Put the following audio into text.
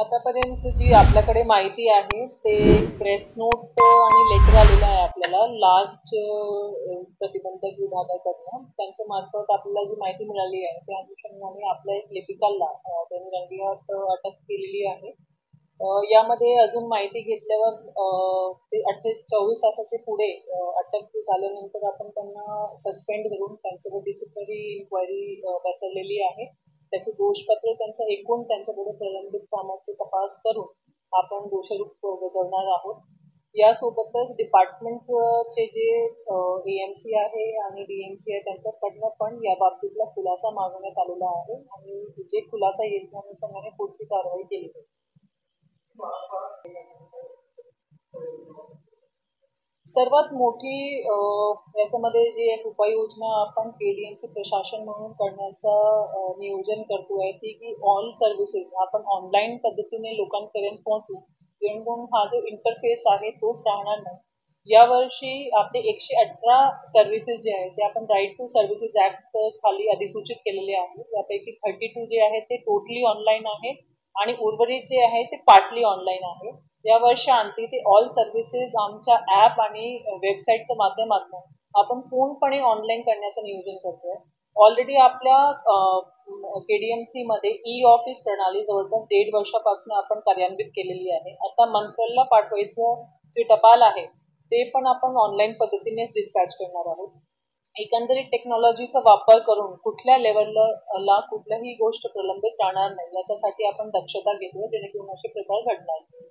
आतापर्यंत जी आपल्याकडे माहिती आहे ते प्रेस नोट आणि लेटर आलेलं आहे आपल्याला लाच प्रतिबंधक विभागाकडनं. त्यांच्या मार्फत आपल्याला जी माहिती मिळाली आहे त्या अनुषंगाने आपल्या एक लिपिकाला त्यांनी रंगेहाथ अटक केलेली आहे. यामध्ये अजून माहिती घेतल्यावर ते 24 तासाचे पुढे अटक झाल्यानंतर आपण त्यांना सस्पेंड करून त्यांच्यावर डिसिप्लिनरी इन्क्वायरी बसवलेली आहे. त्याचे दोषपत्र त्यांचं एकूण त्यांच्यापुढे प्रलंबित कामाचे तपास करून आपण दोषारोप बजावणार आहोत. यासोबतच डिपार्टमेंटचे जे एएमसी आहे आणि डीएमसी आहे त्यांच्याकडनं पण या बाबतीतला खुलासा मागवण्यात आलेला आहे आणि जे खुलासा येईल त्या अनुषंगाने पुढची कारवाई केली जाईल. सर्वात मोठी याच्यामध्ये जी एक उपाययोजना आपण केडीएमसी प्रशासन म्हणून करण्याचा नियोजन करतोय ती की ऑल सर्व्हिसेस आपण ऑनलाईन पद्धतीने लोकांपर्यंत पोहोचू, जेणेकरून हा जो इंटरफेस आहे तोच राहणार नाही. यावर्षी आपले 118 सर्व्हिसेस जे आहेत ते आपण राईट टू सर्व्हिसेस ऍक्ट खाली अधिसूचित केलेले आहे. यापैकी 32 जे आहे ते टोटली ऑनलाईन आहे आणि उर्वरित जे आहे ते पार्टली ऑनलाईन आहे. या वर्षांती ते ऑल सर्व्हिसेस आमच्या ऍप आणि वेबसाईटच्या माध्यमातून आपण पूर्णपणे ऑनलाईन करण्याचं नियोजन करतोय. ऑलरेडी आपल्या केडीएमसी मध्ये ई ऑफिस प्रणाली जवळपास 1.5 वर्षापासून आपण कार्यान्वित केलेली आहे. आता मंत्रालयाला पाठवायचं जे टपाल आहे ते पण आपण ऑनलाईन पद्धतीनेच डिस्पॅच करणार आहोत. एकंदरीत टेक्नॉलॉजीचा वापर करून कुठल्या लेवलला कुठल्याही गोष्ट प्रलंबित राहणार नाही याच्यासाठी आपण दक्षता घेतोय, जेणेकरून असे प्रकार घडणार नाही.